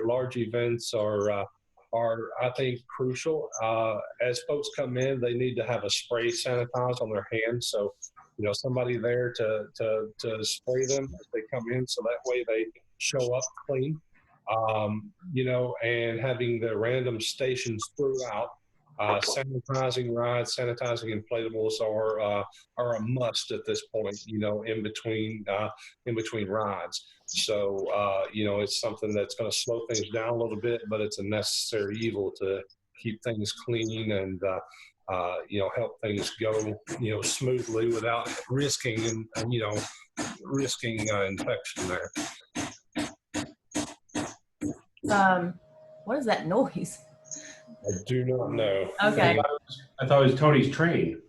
large events are I think crucial. As folks come in, they need to have a spray sanitized on their hands. So, somebody there to spray them as they come in, so that way they show up clean. And having the random stations throughout. Sanitizing rides, sanitizing inflatables are a must at this point. In between rides. So it's something that's going to slow things down a little bit, but it's a necessary evil to keep things clean and help things go smoothly without risking infection there. What is that noise? I do not know. Okay. I thought it was Tony's train.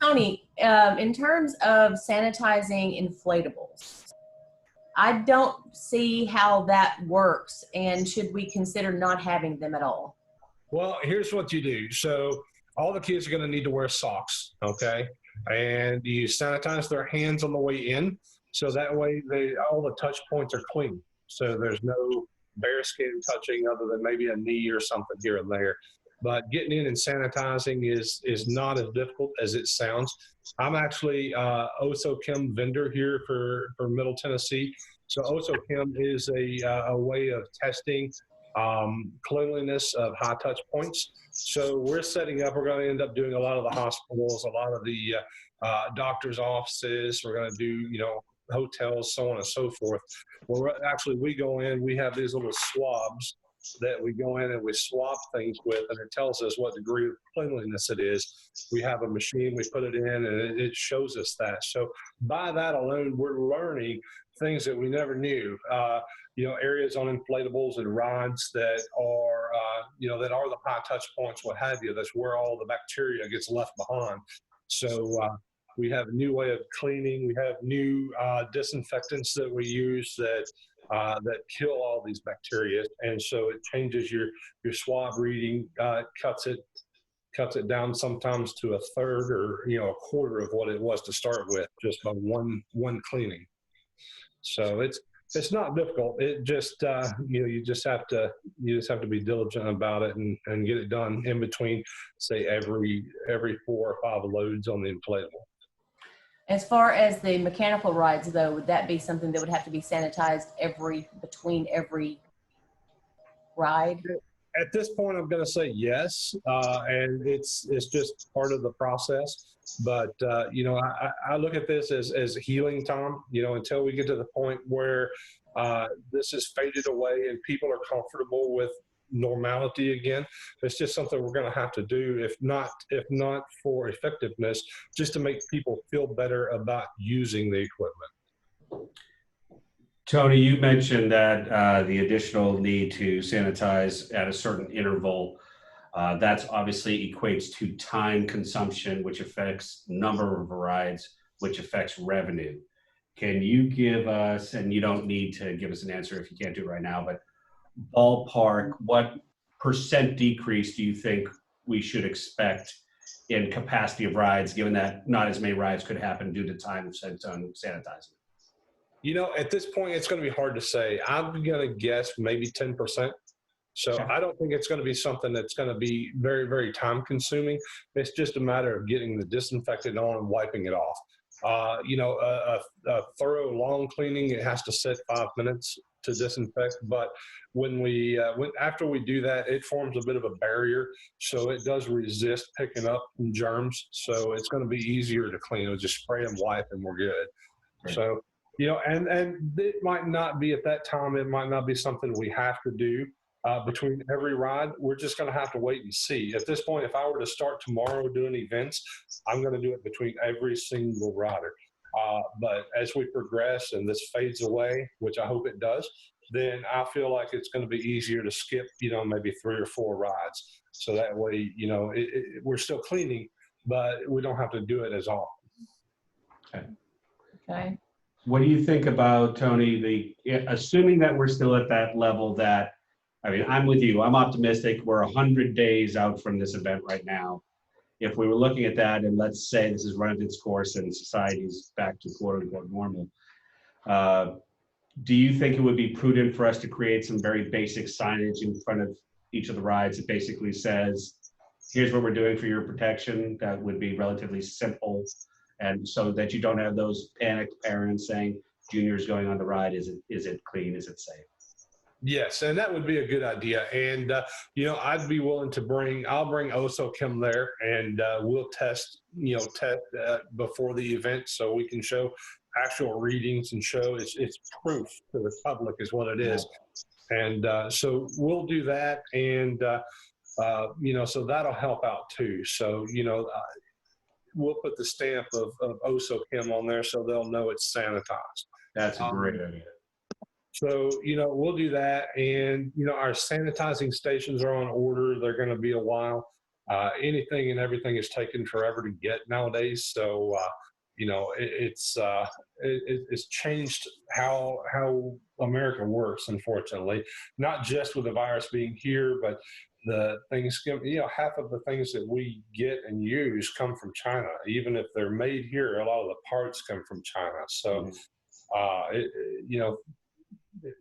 Tony, in terms of sanitizing inflatables, I don't see how that works, and should we consider not having them at all? Well, here's what you do. So all the kids are going to need to wear socks, okay? And you sanitize their hands on the way in, so that way all the touch points are clean. So there's no bare skin touching other than maybe a knee or something here and there. But getting in and sanitizing is not as difficult as it sounds. I'm actually OSOChem vendor here for Middle Tennessee. So OSOChem is a way of testing cleanliness of high touch points. So we're going to end up doing a lot of the hospitals, a lot of the doctor's offices. We're going to do, hotels, so on and so forth. Well, actually, we go in, we have these little swabs that we go in and we swab things with, and it tells us what degree of cleanliness it is. We have a machine, we put it in, and it shows us that. So by that alone, we're learning things that we never knew. Areas on inflatables and rides that are, that are the high touch points, what have you. That's where all the bacteria gets left behind. So we have a new way of cleaning. We have new disinfectants that we use that kill all these bacteria, and so it changes your swab reading, cuts it down sometimes to a third or a quarter of what it was to start with, just by one cleaning. So it's not difficult. It just you just have to be diligent about it and get it done in between, say every 4 or 5 loads on the inflatable. As far as the mechanical rides, though, would that be something that would have to be sanitized between every ride? At this point, I'm going to say yes, and it's just part of the process. But I look at this as healing time. Until we get to the point where this is faded away and people are comfortable with normality again. It's just something we're going to have to do, if not for effectiveness, just to make people feel better about using the equipment. Tony, you mentioned that the additional need to sanitize at a certain interval, that's obviously equates to time consumption, which affects number of rides, which affects revenue. Can you give us, and you don't need to give us an answer if you can't do it right now, but ballpark, what % decrease do you think we should expect in capacity of rides, given that not as many rides could happen due to time spent on sanitizing? At this point, it's going to be hard to say. I'm going to guess maybe 10%. So I don't think it's going to be something that's going to be very, very time consuming. It's just a matter of getting the disinfectant on and wiping it off. A thorough long cleaning, it has to sit 5 minutes to disinfect, but after we do that, it forms a bit of a barrier, so it does resist picking up germs. So it's going to be easier to clean. We'll just spray and wipe, and we're good. Right. So and it might not be at that time. It might not be something we have to do between every ride. We're just going to have to wait and see. At this point, if I were to start tomorrow doing events, I'm going to do it between every single rider. But as we progress and this fades away, which I hope it does, then I feel like it's going to be easier to skip, maybe 3 or 4 rides. So that way, we're still cleaning, but we don't have to do it as often. Okay. What do you think about, Tony, assuming that we're still at that level I'm with you. I'm optimistic. We're 100 days out from this event right now. If we were looking at that, and let's say this has run its course and society's back to quote unquote normal, do you think it would be prudent for us to create some very basic signage in front of each of the rides that basically says, here's what we're doing for your protection? That would be relatively simple. And so that you don't have those panicked parents saying, Junior's going on the ride. Is it clean? Is it safe? Yes, and that would be a good idea. And, I'd be willing to I'll bring Oso Kim there, and we'll test before the event so we can show actual readings and show it's proof to the public is what it is. And so we'll do that. And, so that'll help out too. So, we'll put the stamp of Oso Kim on there so they'll know it's sanitized. That's a great idea. So, we'll do that. And, our sanitizing stations are on order. They're going to be a while. Anything and everything is taking forever to get nowadays. So, it's changed how America works, unfortunately, not just with the virus being here, but the things, half of the things that we get and use come from China. Even if they're made here, a lot of the parts come from China. So,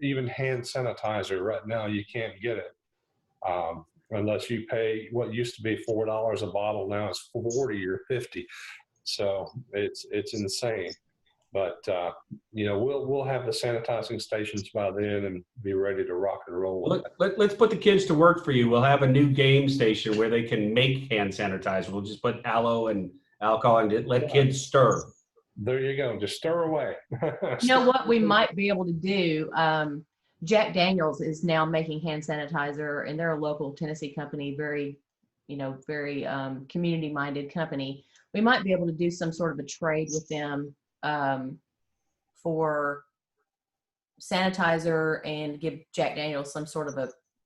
even hand sanitizer right now, you can't get it unless you pay what used to be $4 a bottle. Now it's 40 or 50. So it's insane. But we'll have the sanitizing stations by then and be ready to rock and roll. Let's put the kids to work for you. We'll have a new game station where they can make hand sanitizer. We'll just put aloe and alcohol and let kids stir. There you go. Just stir away. You know what we might be able to do? Jack Daniels is now making hand sanitizer, and they're a local Tennessee company, very community-minded company. We might be able to do some sort of a trade with them for sanitizer and give Jack Daniels some sort of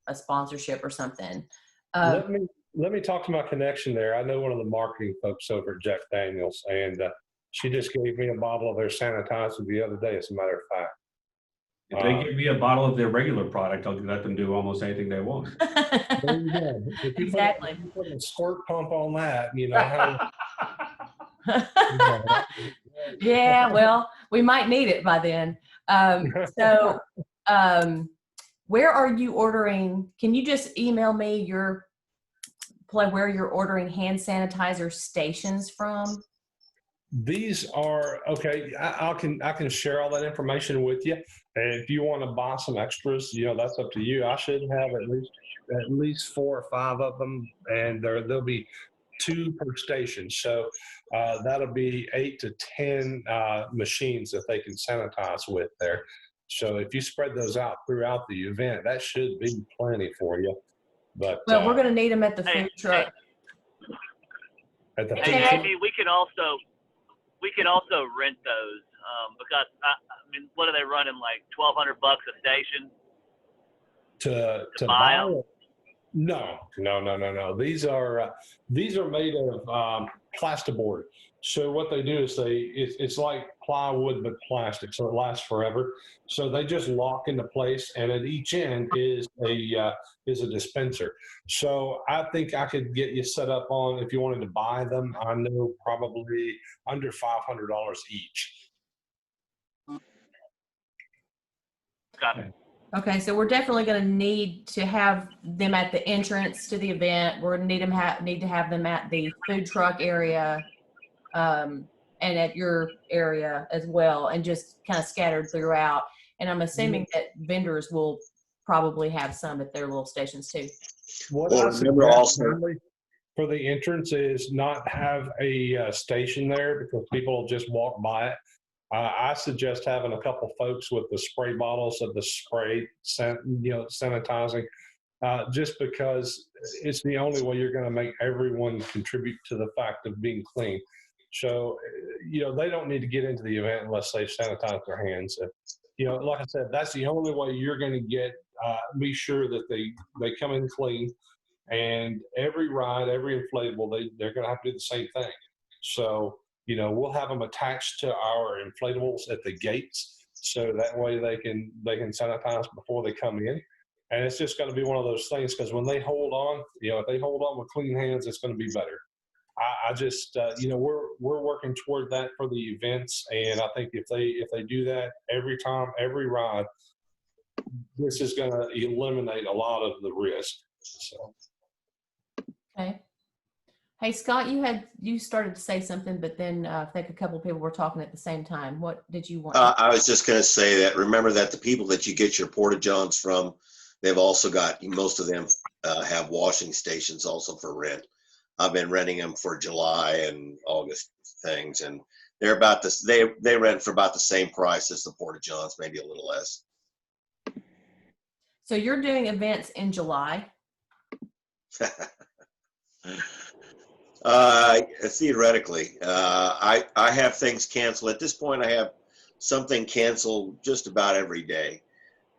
a sponsorship or something. Let me talk to my connection there. I know one of the marketing folks over at Jack Daniels, and she just gave me a bottle of their sanitizer the other day, as a matter of fact. If they give me a bottle of their regular product, I'll let them do almost anything they want. Exactly. If you put a squirt pump on that, Yeah, well, we might need it by then. Where are you ordering? Can you just email me where you're ordering hand sanitizer stations from? These are okay. I can share all that information with you, and if you want to buy some extras, that's up to you. I should have at least 4 or 5 of them, and there'll be 2 per station. So that'll be 8 to 10 machines that they can sanitize with there. So if you spread those out throughout the event, that should be plenty for you. But we're going to need them at the food truck. At the food Hey, truck. we can also rent those because what are they running, like $1,200 a station to buy them? No. These are made of plasterboard. So what they do is it's like plywood but plastic, so it lasts forever. So they just lock into place, and at each end is a dispenser. So I think I could get you set up on, if you wanted to buy them, I know probably under $500 each. Got it. Okay, so we're definitely going to need to have them at the entrance to the event. We're going to need to have them at the food truck area, and at your area as well, and just kind of scattered throughout. And I'm assuming that vendors will probably have some at their little stations too. What I suggest for the entrance is not have a station there, because people will just walk by it. I suggest having a couple folks with the spray bottles of the spray, sanitizing, just because it's the only way you're going to make everyone contribute to the fact of being clean. So, they don't need to get into the event unless they've sanitized their hands. Like I said, that's the only way you're going to be sure that they come in clean. And every ride, every inflatable, they're going to have to do the same thing. So, we'll have them attached to our inflatables at the gates, so that way they can sanitize before they come in. And it's just going to be one of those things, because when they hold on, if they hold on with clean hands, it's going to be better. I just, we're working toward that for the events. And I think if they do that every time, every ride, this is going to eliminate a lot of the risk. So. Okay. Hey, Scott, you started to say something, but then I think a couple of people were talking at the same time. What did you want? I was just going to say that, remember that the people that you get your porta-johns from, they've also got, most of them have washing stations also for rent. I've been renting them for July and August things, and they're about this. They rent for about the same price as the porta-johns, maybe a little less. So you're doing events in July? Theoretically, I have things canceled. At this point, I have something canceled just about every day.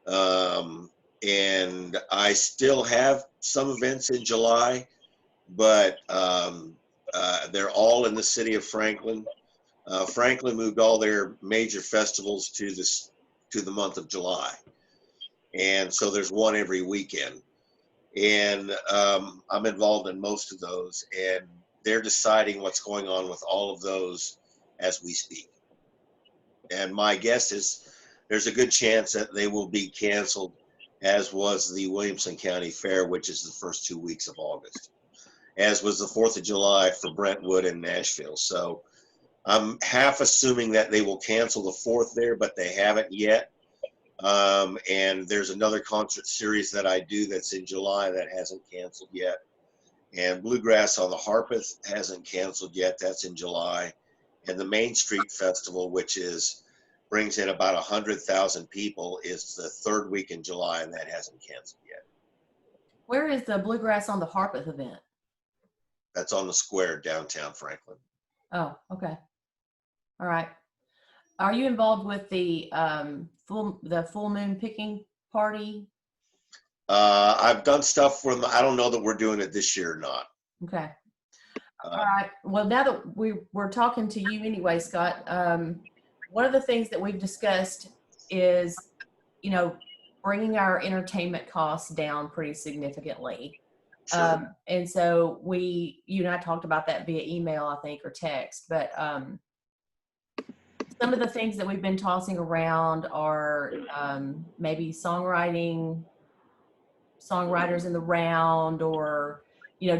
And I still have some events in July, but they're all in the city of Franklin. Franklin moved all their major festivals to the month of July. And so there's one every weekend. And I'm involved in most of those, and they're deciding what's going on with all of those as we speak. And my guess is there's a good chance that they will be canceled, as was the Williamson County Fair, which is the first 2 weeks of August, as was the 4th of July for Brentwood and Nashville. So I'm half assuming that they will cancel the 4th there, but they haven't yet. And there's another concert series that I do that's in July that hasn't canceled yet. And Bluegrass on the Harpeth hasn't canceled yet. That's in July. And the Main Street Festival, which brings in about 100,000 people, is the 3rd week in July, and that hasn't canceled yet. Where is the Bluegrass on the Harpeth event? That's on the square downtown Franklin. Oh, okay. All right. Are you involved with the full moon picking party? I've done stuff for them. I don't know that we're doing it this year or not. Okay. All right. Well, now that we're talking to you anyway, Scott, one of the things that we've discussed is, bringing our entertainment costs down pretty significantly. Sure. And so you and I talked about that via email, I think, or text, but some of the things that we've been tossing around are maybe songwriters in the round, or,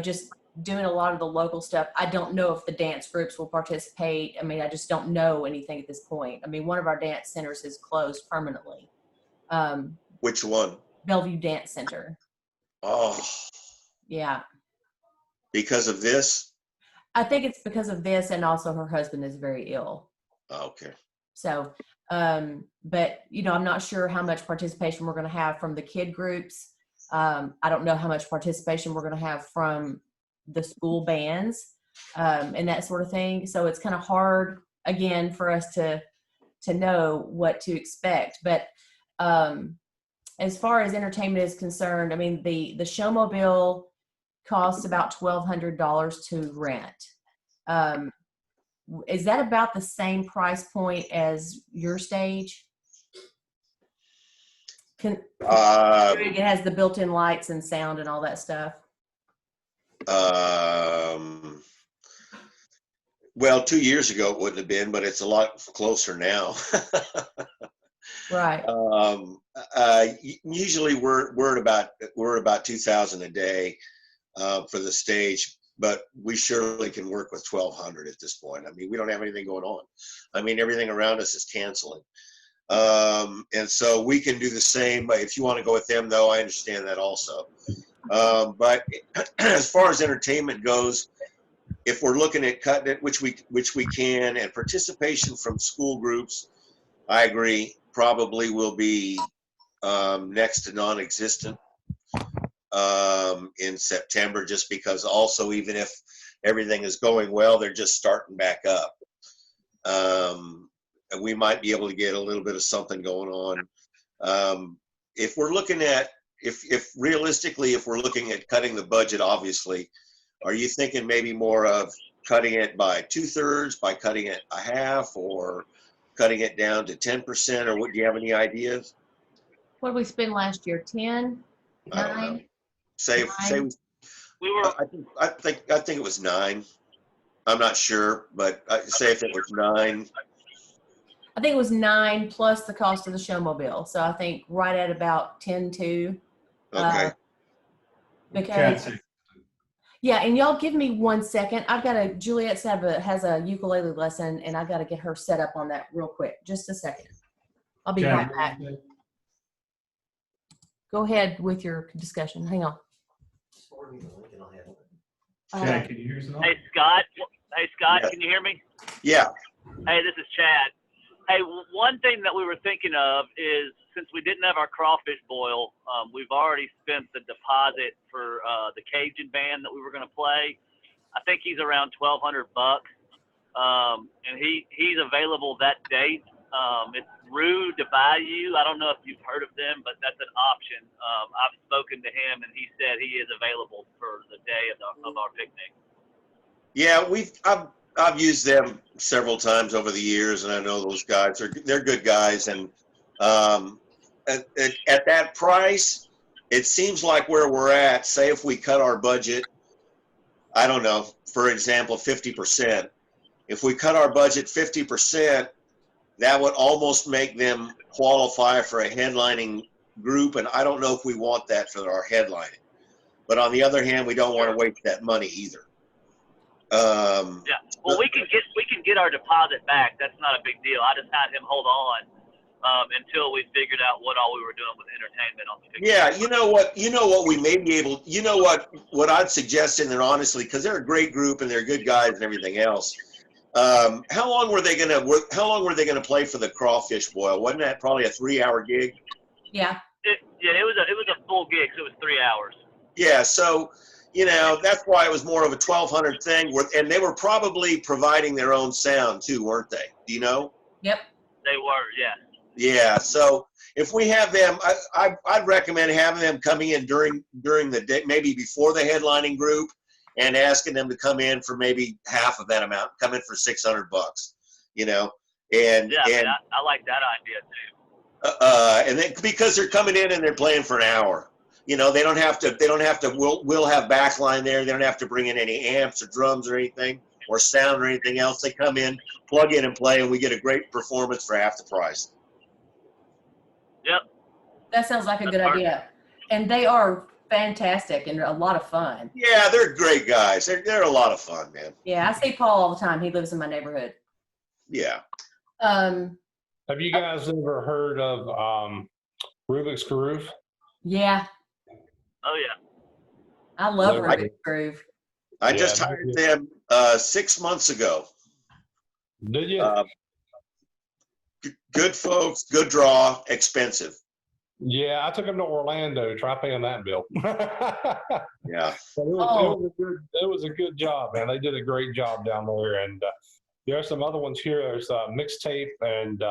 just doing a lot of the local stuff. I don't know if the dance groups will participate. I mean, I just don't know anything at this point. I mean, one of our dance centers is closed permanently. Which one? Bellevue Dance Center. Oh. Yeah. Because of this? I think it's because of this, and also her husband is very ill. Okay. So, but I'm not sure how much participation we're going to have from the kid groups. I don't know how much participation we're going to have from the school bands, and that sort of thing. So it's kind of hard, again, for us to know what to expect. But as far as entertainment is concerned, I mean, the Showmobile costs about $1,200 to rent. Is that about the same price point as your stage? It has the built-in lights and sound and all that stuff. Well, 2 years ago it wouldn't have been, but it's a lot closer now. Right. Usually we're at about 2,000 a day for the stage, but we surely can work with 1,200 at this point. I mean, we don't have anything going on. I mean, everything around us is canceling. And so we can do the same. If you want to go with them, though, I understand that also. But as far as entertainment goes, if we're looking at cutting it, which we can, and participation from school groups, I agree, probably will be next to non-existent in September, just because also, even if everything is going well, they're just starting back up. We might be able to get a little bit of something going on. If we're looking at, if realistically, if we're looking at cutting the budget, obviously, are you thinking maybe more of cutting it by 2/3, by cutting it a half, or cutting it down to 10%, or what? Do you have any ideas? What did we spend last year? 10? I don't know. 9? Say We were I think it was 9. I'm not sure, but say if it was 9. I think it was 9 plus the cost of the showmobile. So I think right at about 10.2. Okay. Because Chad said- yeah, and y'all give me 1 second. I've got a Juliet has a ukulele lesson, and I've got to get her set up on that real quick. Just a second. I'll be Chad, right back. Go ahead with your discussion. Hang on. Chad, can you hear us at all? Hey, Scott. Hey, Scott, Yes. can you hear me? Yeah. Hey, this is Chad. Hey, one thing that we were thinking of is since we didn't have our crawfish boil, we've already spent the deposit for the Cajun band that we were going to play. I think he's around $1,200, and he's available that date. It's Rue de Bayou. I don't know if you've heard of them, but that's an option. I've spoken to him, and he said he is available for the day of our picnic. Yeah, I've used them several times over the years, and I know those guys. They're good guys, and at that price, it seems like where we're at. Say if we cut our budget, I don't know, for example, 50%. If we cut our budget 50%, that would almost make them qualify for a headlining group, and I don't know if we want that for our headlining. But on the other hand, we don't want to waste that money either. Yeah. Well, we can get our deposit back. That's not a big deal. I just had him hold on until we figured out what all we were doing with entertainment on the picnic. Yeah, you know what we may be able, what I'd suggest in there, honestly, because they're a great group and they're good guys and everything else. How long were they gonna play for the crawfish boil? Wasn't that probably a 3-hour gig? Yeah. It was a full gig, so it was 3 hours. Yeah, so that's why it was more of a 1,200 thing. And they were probably providing their own sound too, weren't they? Do you know? Yep. They were, yeah. Yeah. So if we have them, I'd recommend having them coming in during the day, maybe before the headlining group, and asking them to come in for maybe half of that amount, come in for $600, and Yeah, and I like that idea too. and then because they're coming in and they're playing for an hour, they don't have to. We'll have backline there. They don't have to bring in any amps or drums or anything or sound or anything else. They come in, plug in and play, and we get a great performance for half the price. Yep. That sounds like a good idea. And they are fantastic and a lot of fun. Yeah, they're great guys. They're a lot of fun, man. Yeah, I see Paul all the time. He lives in my neighborhood. Yeah. Have you guys ever heard of Rubik's Groove? Yeah. Oh yeah. I love No, Rubik's Groove. I just Yeah, hired them 6 months ago. Did you? Good folks, good draw, expensive. Yeah, I took them to Orlando. Try paying that bill. Yeah. But it was a good job, man. They did a great job down there. And there are some other ones here. There's Mixtape and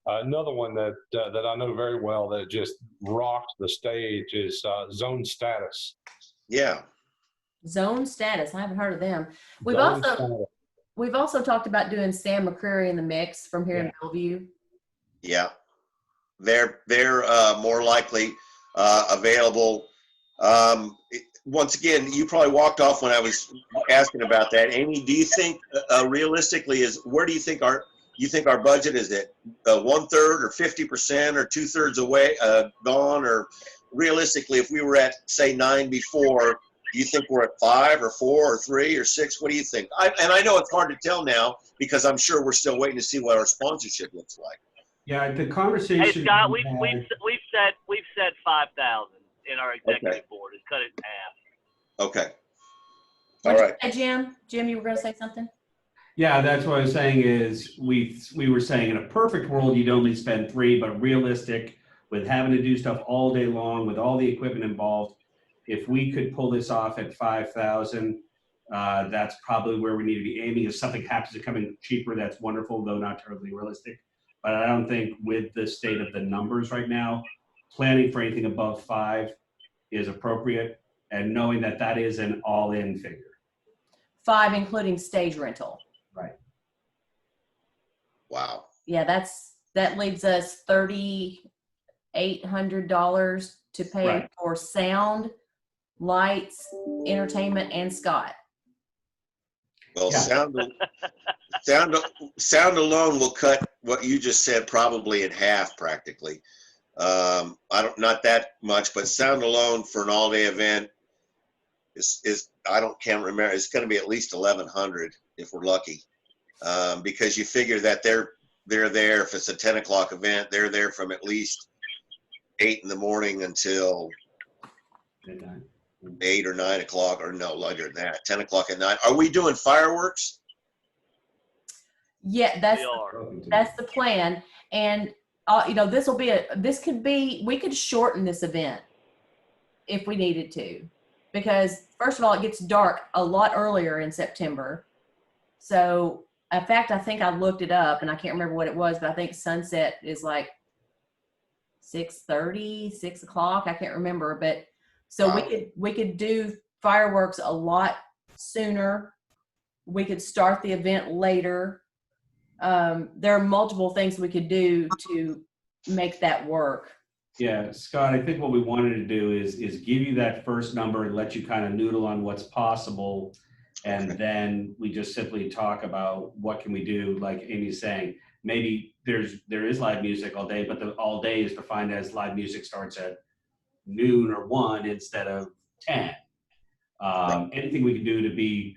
another one that I know very well that just rocked the stage is Zone Status. Yeah. Zone Status. I haven't heard of them. We've Zone Status. also talked about doing Sam McCreary in the mix from here in Bellevue. Yeah. They're more likely available. Once again, you probably walked off when I was asking about that. Amy, do you think realistically where do you think our budget is? At 1/3 or 50% or 2/3 away gone? Or realistically, if we were at say 9 before, do you think we're at 5 or 4 or 3 or 6? What do you think? I know it's hard to tell now because I'm sure we're still waiting to see what our sponsorship looks like. Yeah, the conversation. Hey Scott, we we've said 5,000 in our executive board. It's cut it in half. Okay. All All right. right. Jim, you were going to say something? Yeah, that's what I was saying is we were saying in a perfect world, you'd only spend 3, but realistic with having to do stuff all day long with all the equipment involved. If we could pull this off at 5,000, that's probably where we need to be aiming. If something happens to come in cheaper, that's wonderful, though not terribly realistic. But I don't think with the state of the numbers right now, planning for anything above 5 is appropriate, and knowing that that is an all-in figure. 5, including stage rental. Right. Wow. Yeah, that leaves us $3,800 to pay for sound, lights, entertainment, and Scott. Well, Yeah. sound alone will cut what you just said probably in half, practically. Not that much, but sound alone for an all-day event is can't remember. It's going to be at least 1,100 if we're lucky, because you figure that they're there. If it's a 10 o'clock event, they're there from at least 8 in the morning until Midnight. 8 or 9 o'clock, or no, later than that, 10 o'clock at night. Are we doing fireworks? Yeah, We are. that's the plan. And we could shorten this event if we needed to, because first of all, it gets dark a lot earlier in September. So in fact, I think I looked it up and I can't remember what it was, but I think sunset is like 6:30, 6 o'clock. I can't remember, but so Wow. we could do fireworks a lot sooner. We could start the event later. There are multiple things we could do to make that work. Yeah, Scott, I think what we wanted to do is give you that first number and let you kind of noodle on what's possible. And then we just simply talk about what can we do, like Amy's saying. Maybe there is live music all day, but the all day is defined as live music starts at noon or 1 instead of 10. Anything we can do to be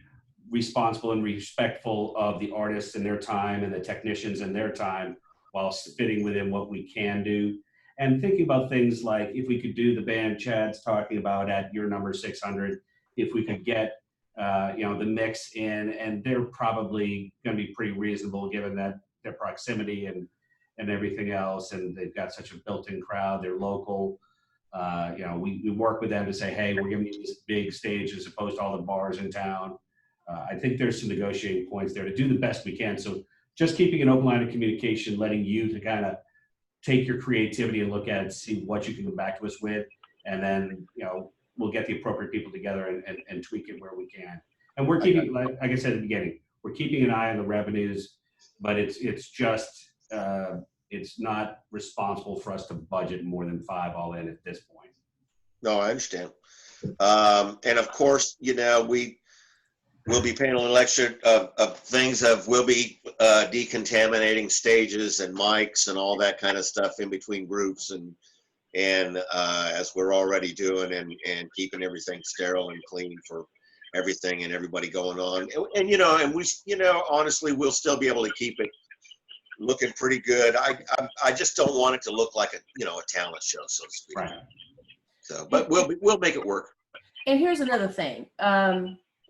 responsible and respectful of the artists and their time and the technicians and their time, while fitting within what we can do. And thinking about things like if we could do the band Chad's talking about at your number 600, if we could get the mix in, and they're probably going to be pretty reasonable given that their proximity and everything else, and they've got such a built-in crowd. They're local. We work with them to say, hey, we're giving you this big stage as opposed to all the bars in town. I think there's some negotiating points there to do the best we can. So just keeping an open line of communication, letting you to kind of take your creativity and look at it, see what you can come back to us with, and then we'll get the appropriate people together and tweak it where we can. And we're keeping, like I said at the beginning, we're keeping an eye on the revenues, but it's just it's not responsible for us to budget more than 5 all in at this point. No, I understand. And of course, we'll be paying a little extra of things we'll be decontaminating stages and mics and all that kind of stuff in between groups and as we're already doing and keeping everything sterile and clean for everything and everybody going on. And we honestly, we'll still be able to keep it looking pretty good. I just don't want it to look like a talent show, so to speak. Right. So, but we'll make it work. And here's another thing.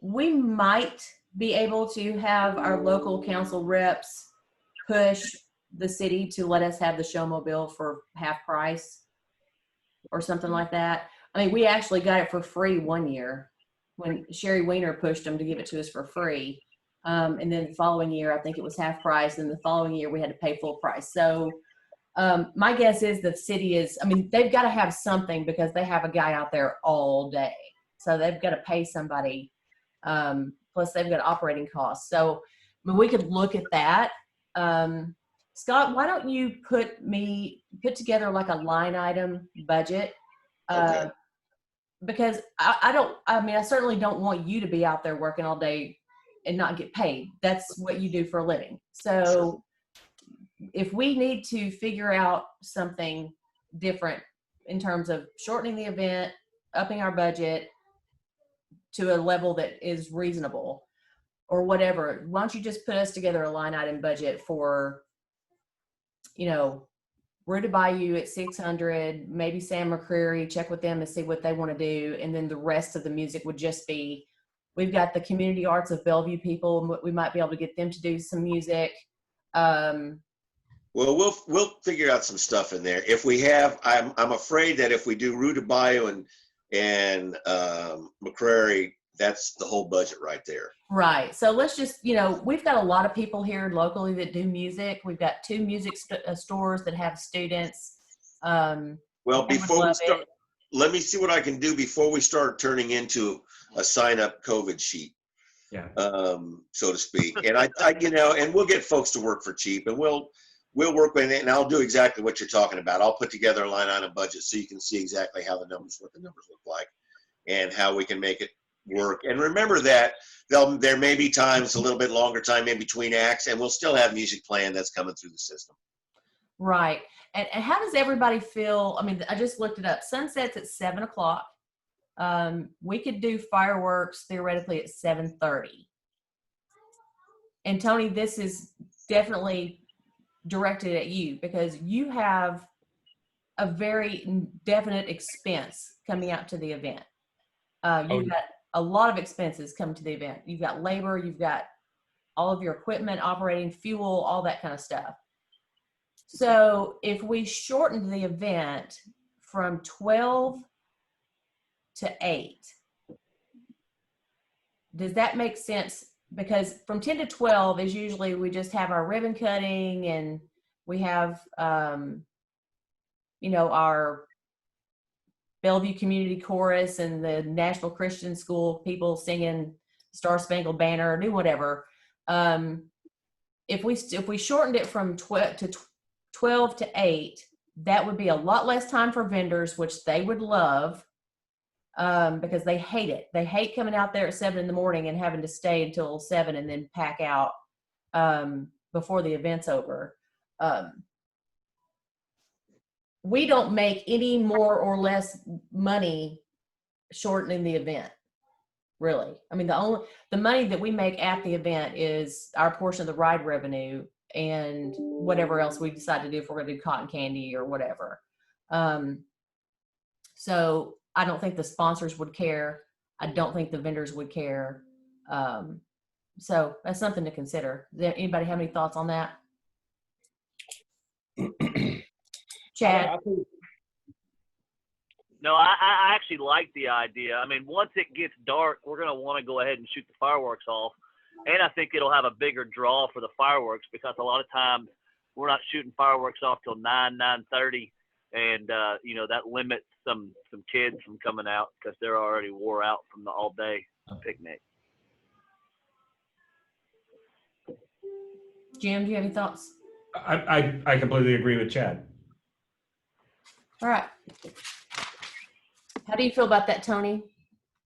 We might be able to have our local council reps push the city to let us have the showmobile for half price or something like that. I mean, we actually got it for free one year when Sherry Weiner pushed them to give it to us for free. And then the following year, I think it was half price. And the following year we had to pay full price. So my guess is the city they've got to have something because they have a guy out there all day. So they've got to pay somebody. Plus they've got operating costs. So we could look at that. Scott, why don't you put together like a line item budget? Okay. Because I certainly don't want you to be out there working all day and not get paid. That's what you do for a living. So if we need to figure out something different in terms of shortening the event, upping our budget to a level that is reasonable or whatever, why don't you just put us together a line item budget for, Rue Bayou at 600, maybe Sam McCreary, check with them and see what they want to do. And then the rest of the music would just be, we've got the community arts of Bellevue people. We might be able to get them to do some music. Well, we'll figure out some stuff in there. If we have, I'm afraid that if we do Rue Bayou and McCrary, that's the whole budget right there. Right. So let's just, we've got a lot of people here locally that do music. We've got 2 music stores that have let me see what I can do before we start turning into a sign-up COVID sheet. Yeah. So to speak. And and we'll get folks to work for cheap, and we'll work with it, and I'll do exactly what you're talking about. I'll put together a line item budget so you can see exactly what the numbers look like and how we can make it work. And remember that there may be times, a little bit longer time in between acts, and we'll still have music playing that's coming through the system. Right. And how does everybody feel? I mean, I just looked it up. Sunset's at 7 o'clock. We could do fireworks theoretically at 7:30. And Tony, this is definitely directed at you because you have a very definite expense coming out to the event. You've got a lot of expenses coming to the event. You've got labor, you've got all of your equipment, operating, fuel, all that kind of stuff. So if we shortened the event from 12 to 8, does that make sense? Because from 10 to 12 is usually we just have our ribbon cutting and we have, our Bellevue Community Chorus and the Nashville Christian School people singing Star Spangled Banner or do whatever. If we shortened it from 12 to 8, that would be a lot less time for vendors, which they would love. Because they hate it. They hate coming out there at 7 in the morning and having to stay until 7 and then pack out before the event's over. We don't make any more or less money shortening the event, really. I mean, the money that we make at the event is our portion of the ride revenue and whatever else we decide to do, if we're going to do cotton candy or whatever. So I don't think the sponsors would care. I don't think the vendors would care. So that's something to consider. Does anybody have any thoughts on that? Chad? No, I actually like the idea. I mean, once it gets dark, we're going to want to go ahead and shoot the fireworks off. And I think it'll have a bigger draw for the fireworks because a lot of times we're not shooting fireworks off till 9:30. And, that limits some kids from coming out because they're already wore out from the all-day picnic. Jim, do you have any thoughts? I completely agree with Chad. All right. How do you feel about that, Tony?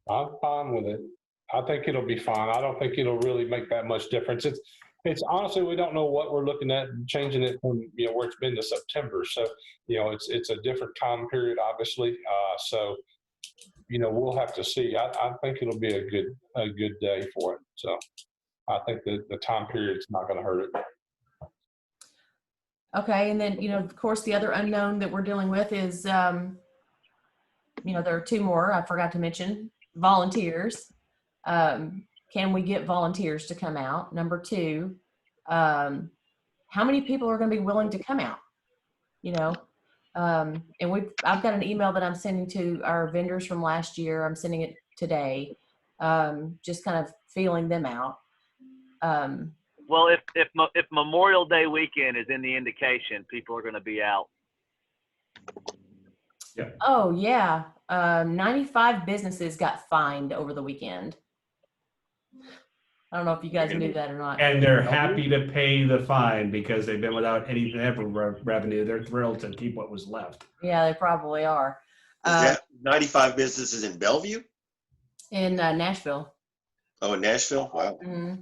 I'm fine with it. I think it'll be fine. I don't think it'll really make that much difference. It's honestly, we don't know what we're looking at changing it from, where it's been to September. So, it's a different time period, obviously. So, we'll have to see. I think it'll be a good day for it. So I think that the time period's not going to hurt it. Okay. And then, of course, the other unknown that we're dealing with is, there are 2 more I forgot to mention, volunteers. Can we get volunteers to come out? Number 2, how many people are going to be willing to come out? And I've got an email that I'm sending to our vendors from last year. I'm sending it today, just kind of feeling them out. Well, if Memorial Day weekend is in the indication, people are going to be out. Yeah. Oh yeah, 95 businesses got fined over the weekend. I don't know if you guys knew that or not. And they're happy to pay the fine because they've been without any revenue. They're thrilled to keep what was left. Yeah, they probably are. Is that 95 businesses in Bellevue? In Nashville. Oh, in Nashville? Wow. Mm-hmm.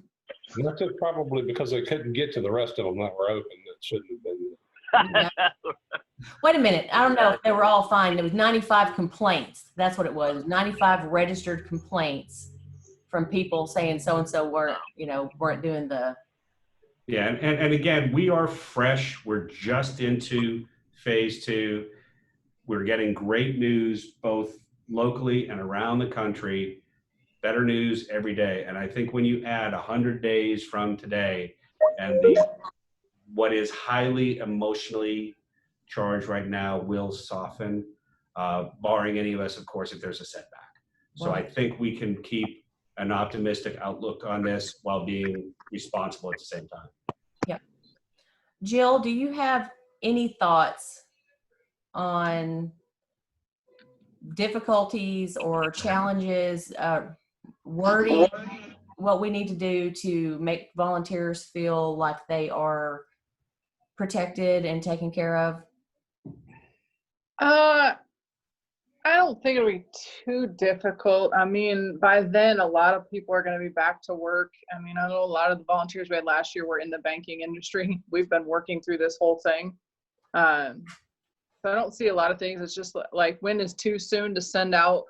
That's just probably because they couldn't get to the rest of them that were open. That shouldn't have been. Yeah. Wait a minute. I don't know if they were all fined. It was 95 complaints. That's what it was. 95 registered complaints from people saying so-and-so weren't doing the. Yeah. And again, we are fresh. We're just into phase 2. We're getting great news, both locally and around the country, better news every day. And I think when you add 100 days from today and what is highly emotionally charged right now will soften, barring any of us, of course, if there's a setback. So I think we can keep an optimistic outlook on this while being responsible at the same time. Yeah. Jill, do you have any thoughts on difficulties or challenges, wording, what we need to do to make volunteers feel like they are protected and taken care of? I don't think it'll be too difficult. I mean, by then, a lot of people are going to be back to work. I mean, I know a lot of the volunteers we had last year were in the banking industry. We've been working through this whole thing. So I don't see a lot of things. It's just like, when is too soon to send out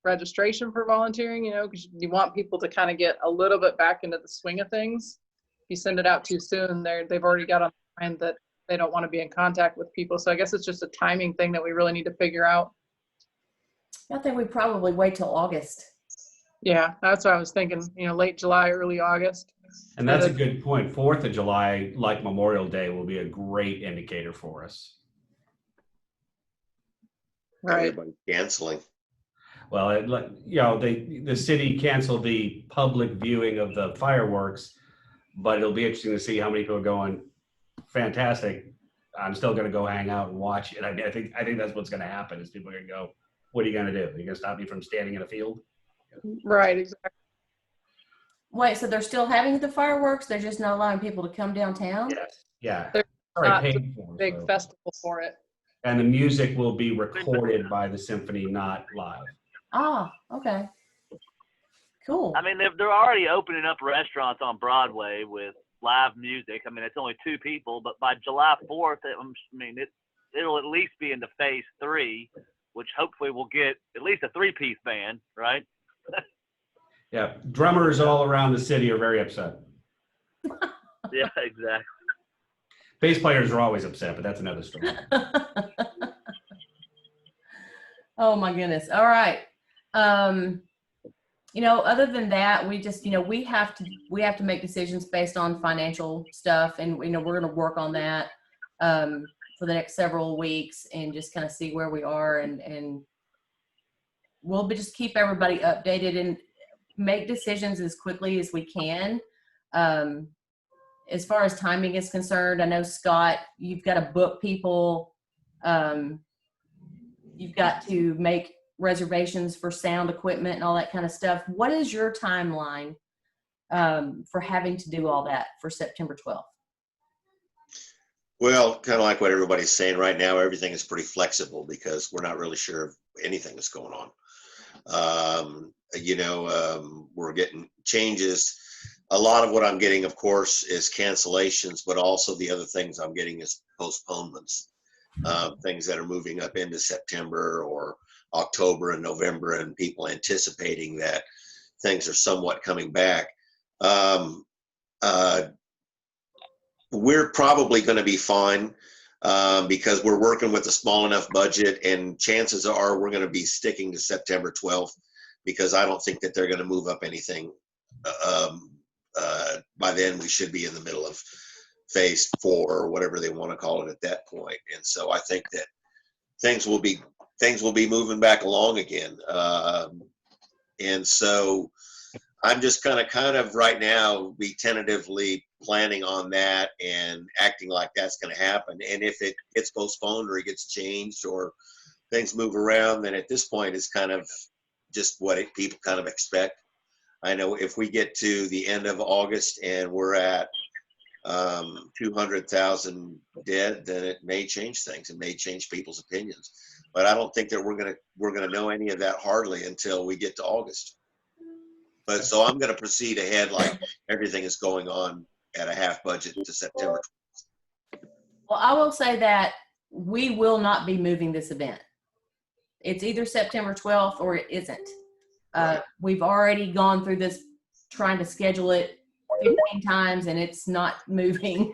registration for volunteering, you know, because you want people to kind of get a little bit back into the swing of things. If you send it out too soon, they've already got on their mind that they don't want to be in contact with people. So I guess it's just a timing thing that we really need to figure out. I think we probably wait till August. Yeah, that's what I was thinking, you know, late July, early August. And that's a good point. 4th of July, like Memorial Day, will be a great indicator for us. Right. Everybody's canceling. Well, you know, the city canceled the public viewing of the fireworks, but it'll be interesting to see how many people are going, fantastic, I'm still going to go hang out and watch it. I think that's what's going to happen is people are going to go, what are you going to do? Are you going to stop me from standing in a field? Right, exactly. Wait, so they're still having the fireworks? They're just not allowing people to come downtown? Yes. Yeah. They're Sorry, not paid for, Big so. festival for it. And the music will be recorded by the symphony, not live. Ah, okay. Cool. I mean, they're already opening up restaurants on Broadway with live music. I mean, it's only 2 people, but by July 4th, it'll at least be into phase 3, which hopefully will get at least a 3-piece band, right? Yeah, drummers all around the city are very upset. Yeah, exactly. Bass players are always upset, but that's another story. Oh my goodness. All right. You know, other than that, we just, you know, we have to make decisions based on financial stuff, and you know, we're going to work on that for the next several weeks and just kind of see where we are, and we'll just keep everybody updated and make decisions as quickly as we can. As far as timing is concerned, I know, Scott, you've got to book people. You've got to make reservations for sound equipment and all that kind of stuff. What is your timeline for having to do all that for September 12th? Well, kind of like what everybody's saying right now, everything is pretty flexible because we're not really sure if anything is going on. We're getting changes. A lot of what I'm getting, of course, is cancellations, but also the other things I'm getting is postponements, things that are moving up into September or October and November, and people anticipating that things are somewhat coming back. We're probably going to be fine because we're working with a small enough budget, and chances are we're going to be sticking to September 12th because I don't think that they're going to move up anything. By then we should be in the middle of phase 4 or whatever they want to call it at that point. And so I think that things will be moving back along again. And so I'm just kind of right now be tentatively planning on that and acting like that's going to happen. And if it gets postponed or it gets changed or things move around, then at this point it's kind of just what people kind of expect. I know if we get to the end of August and we're at 200,000 dead, then it may change things. It may change people's opinions. But I don't think that we're gonna know any of that hardly until we get to August. But so I'm gonna proceed ahead like everything is going on at a half budget to September. Well, I will say that we will not be moving this event. It's either September 12th or it isn't. We've already gone through this trying to schedule it 15 times and it's not moving.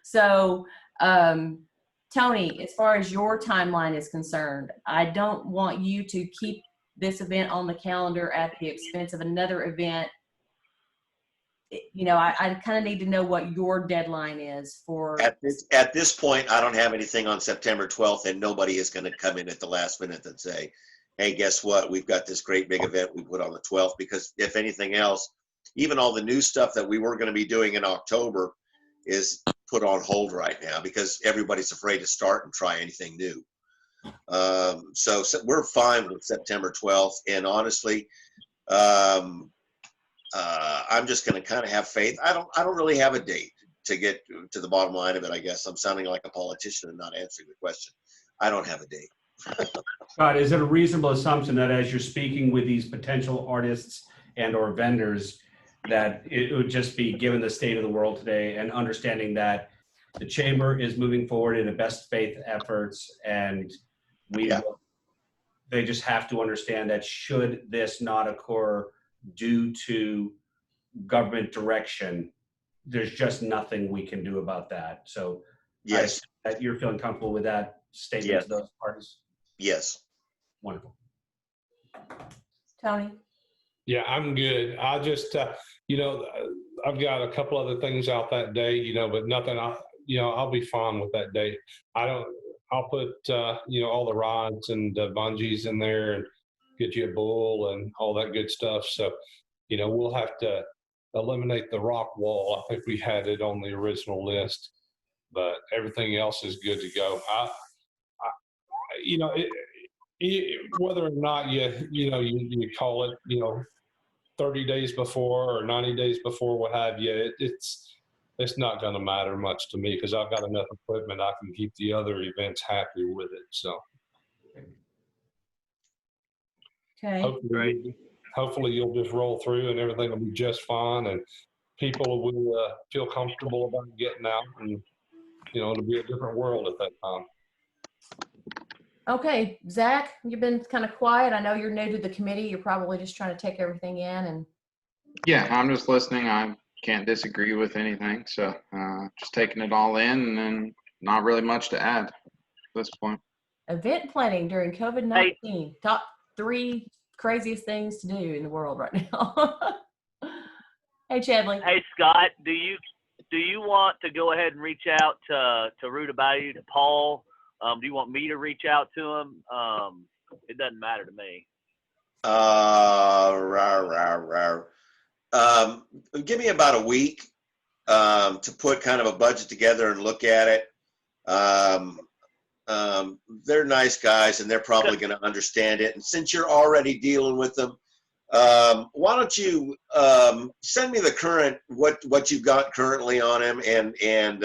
So, Tony, as far as your timeline is concerned, I don't want you to keep this event on the calendar at the expense of another event. You know, I kind of need to know what your deadline is for. At this point, I don't have anything on September 12th, and nobody is going to come in at the last minute and say, hey, guess what? We've got this great big event we put on the 12th, because if anything else, even all the new stuff that we were going to be doing in October is put on hold right now because everybody's afraid to start and try anything new. So we're fine with September 12th. And honestly, I'm just going to kind of have faith. I don't really have a date to get to the bottom line of it. I guess I'm sounding like a politician and not answering the question. I don't have a date. Scott, is it a reasonable assumption that as you're speaking with these potential artists and or vendors, that it would just be, given the state of the world today and understanding that the chamber is moving forward in a best faith efforts, and they just have to understand that should this not occur due to government direction, there's just nothing we can do about that. So Yes. that you're feeling comfortable with that statement Yes. to those parties? Yes. Wonderful. Tony? Yeah, I'm good. I just, I've got a couple other things out that day, but nothing, I'll be fine with that date. I'll put, all the rods and bungees in there and get you a bull and all that good stuff. So, we'll have to eliminate the rock wall. I think we had it on the original list, but everything else is good to go. Whether or not you call it, 30 days before or 90 days before, what have you, it's not going to matter much to me because I've got enough equipment. I can keep the other events happy with it. So Okay. hopefully you'll just roll through and everything will be just fine, and people will feel comfortable about getting out, and it'll be a different world at that time. Okay, Zach, you've been kind of quiet. I know you're new to the committee. You're probably just trying to take everything in and. Yeah, I'm just listening. I can't disagree with anything. So just taking it all in, and then not really much to add at this point. Event planning during COVID-19. Top 3 craziest things to do in the world right now. Hey, Chadley. Hey, Scott, do you want to go ahead and reach out to Rutabaga, to Paul? Do you want me to reach out to him? It doesn't matter to me. Give me about a week to put kind of a budget together and look at it. They're nice guys, and they're probably going to understand it. And since you're already dealing with them, why don't you send me the current what you've got currently on him and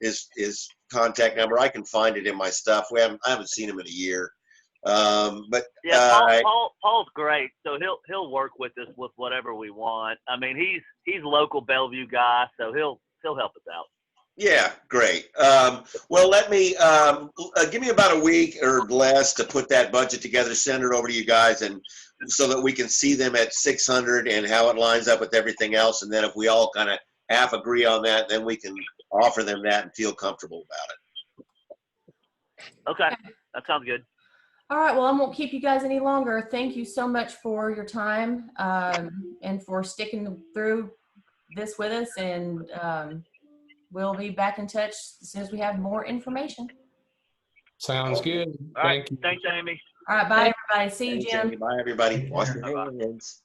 his contact number. I can find it in my stuff. I haven't seen him in a year. But yeah, Paul's great, so he'll work with us with whatever we want. I mean, he's local Bellevue guy, so he'll help us out. Yeah, great. Well, let me give me about a week or less to put that budget together, send it over to you guys, and so that we can see them at 600 and how it lines up with everything else. And then if we all kind of half agree on that, then we can offer them that and feel comfortable about it. Okay, that sounds good. All right, well, I won't keep you guys any longer. Thank you so much for your time and for sticking through this with us. And we'll be back in touch as soon as we have more information. Sounds good. All right. Thank you. Thanks, Amy. All right, bye, everybody. See you, Thanks, Jim. Amy. Bye, everybody. Wash your hands.